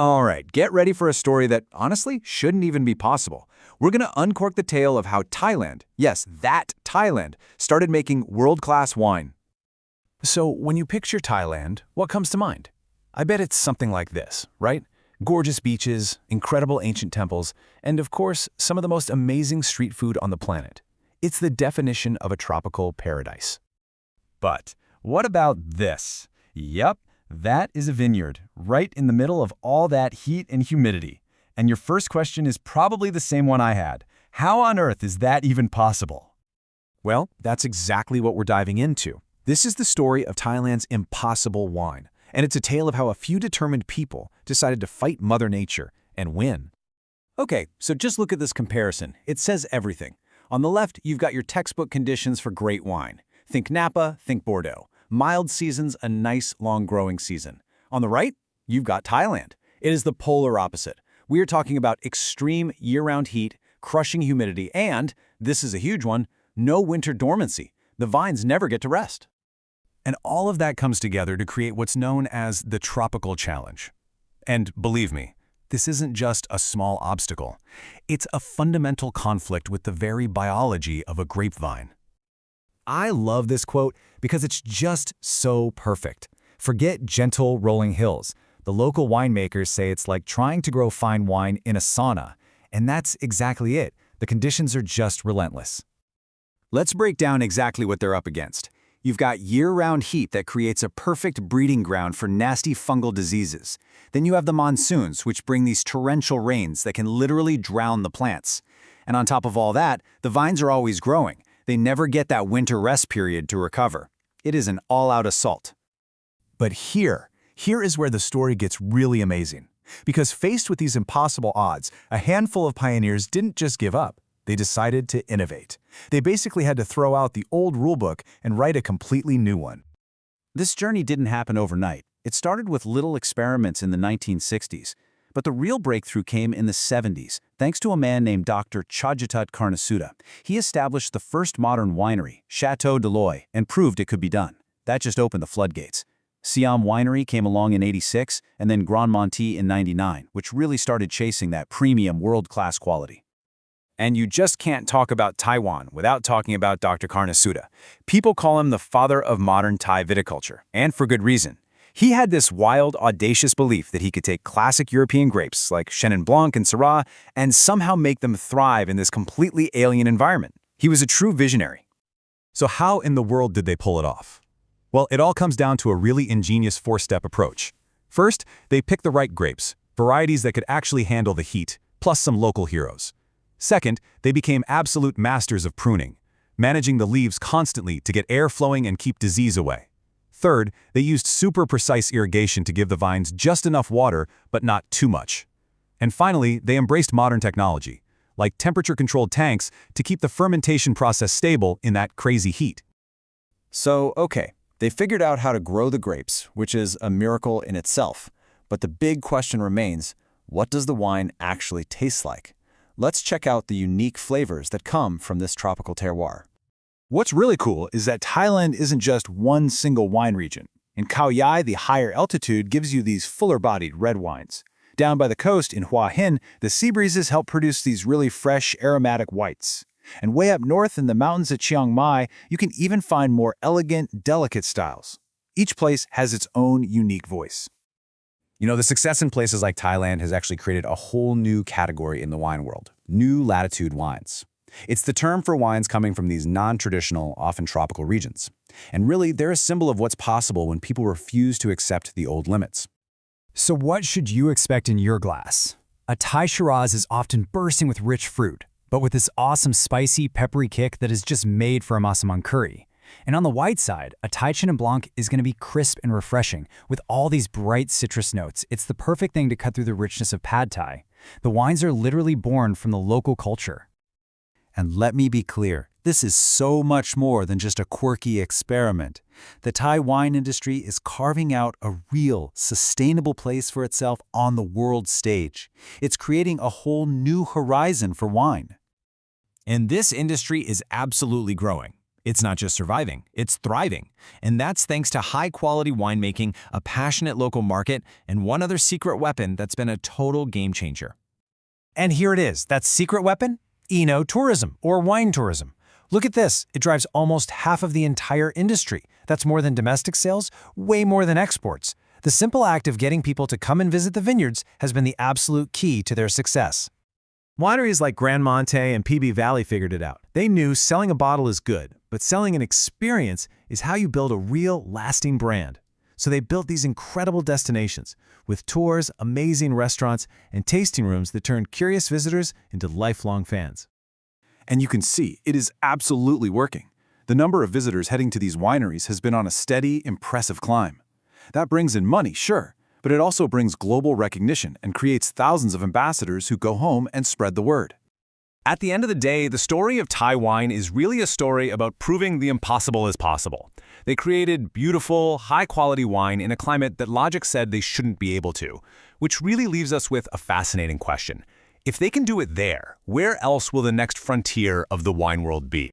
All right, get ready for a story that honestly shouldn't even be possible. We're going to uncork the tale of how Thailand, yes, that Thailand, started making world-class wine. So when you picture Thailand, what comes to mind? I bet it's something like this, right? Gorgeous beaches, incredible ancient temples, and of course, some of the most amazing street food on the planet. It's the definition of a tropical paradise. But what about this? Yep, that is a vineyard, right in the middle of all that heat and humidity. And your first question is probably the same one I had. How on earth is that even possible? Well, that's exactly what we're diving into. This is the story of Thailand's impossible wine, and it's a tale of how a few determined people decided to fight Mother Nature and win. Okay, so just look at this comparison. It says everything. On the left, you've got your textbook conditions for great wine. Think Napa, think Bordeaux. Mild seasons, a nice, long-growing season. On the right, you've got Thailand. It is the polar opposite. We are talking about extreme year-round heat, crushing humidity, and, this is a huge one, no winter dormancy. The vines never get to rest. And all of that comes together to create what's known as the tropical challenge. And believe me, this isn't just a small obstacle. It's a fundamental conflict with the very biology of a grapevine. I love this quote because it's just so perfect. Forget gentle rolling hills. The local winemakers say it's like trying to grow fine wine in a sauna. And that's exactly it. The conditions are just relentless. Let's break down exactly what they're up against. You've got year-round heat that creates a perfect breeding ground for nasty fungal diseases. Then you have the monsoons, which bring these torrential rains that can literally drown the plants. And on top of all that, the vines are always growing. They never get that winter rest period to recover. It is an all-out assault. But here is where the story gets really amazing. Because faced with these impossible odds, a handful of pioneers didn't just give up. They decided to innovate. They basically had to throw out the old rulebook and write a completely new one. This journey didn't happen overnight. It started with little experiments in the 1960s. But the real breakthrough came in the 70s, thanks to a man named Dr. Chajitut Karnasuda. He established the first modern winery, Chateau de Loy, and proved it could be done. That just opened the floodgates. Siam Winery came along in '86, and then Grand Monty in '99, which really started chasing that premium world-class quality. And you just can't talk about Taiwan without talking about Dr. Karnasuda. People call him the father of modern Thai viticulture, and for good reason. He had this wild, audacious belief that he could take classic European grapes like Chenin Blanc and Shiraz and somehow make them thrive in this completely alien environment. He was a true visionary. So how in the world did they pull it off? Well, it all comes down to a really ingenious four-step approach. First, they picked the right grapes, varieties that could actually handle the heat, plus some local heroes. Second, they became absolute masters of pruning, managing the leaves constantly to get air flowing and keep disease away. Third, they used super precise irrigation to give the vines just enough water, but not too much. And finally, they embraced modern technology, like temperature-controlled tanks to keep the fermentation process stable in that crazy heat. So, okay, they figured out how to grow the grapes, which is a miracle in itself. But the big question remains, what does the wine actually taste like? Let's check out the unique flavors that come from this tropical terroir. What's really cool is that Thailand isn't just one single wine region. In Khao Yai, the higher altitude gives you these fuller-bodied red wines. Down by the coast in Hua Hin, the sea breezes help produce these really fresh, aromatic whites. And way up north in the mountains at Chiang Mai, you can even find more elegant, delicate styles. Each place has its own unique voice. You know, the success in places like Thailand has actually created a whole new category in the wine world, new latitude wines. It's the term for wines coming from these non-traditional, often tropical regions. And really, they're a symbol of what's possible when people refuse to accept the old limits. So what should you expect in your glass? A Thai Shiraz is often bursting with rich fruit, but with this awesome spicy, peppery kick that is just made for a massaman curry. And on the white side, a Thai Chenin Blanc is going to be crisp and refreshing with all these bright citrus notes. It's the perfect thing to cut through the richness of pad Thai. The wines are literally born from the local culture. And let me be clear, this is so much more than just a quirky experiment. The Thai wine industry is carving out a real, sustainable place for itself on the world stage. It's creating a whole new horizon for wine. And this industry is absolutely growing. It's not just surviving, it's thriving. And that's thanks to high-quality winemaking, a passionate local market, and one other secret weapon that's been a total game changer. And here it is, that secret weapon? Eno-tourism, or wine tourism. Look at this, it drives almost half of the entire industry. That's more than domestic sales, way more than exports. The simple act of getting people to come and visit the vineyards has been the absolute key to their success. Wineries like Grand Monte and PB Valley figured it out. They knew selling a bottle is good, but selling an experience is how you build a real, lasting brand. So they built these incredible destinations, with tours, amazing restaurants, and tasting rooms that turn curious visitors into lifelong fans. And you can see, it is absolutely working. The number of visitors heading to these wineries has been on a steady, impressive climb. That brings in money, sure, but it also brings global recognition and creates thousands of ambassadors who go home and spread the word. At the end of the day, the story of Thai wine is really a story about proving the impossible is possible. They created beautiful, high-quality wine in a climate that logic said they shouldn't be able to, which really leaves us with a fascinating question. If they can do it there, where else will the next frontier of the wine world be?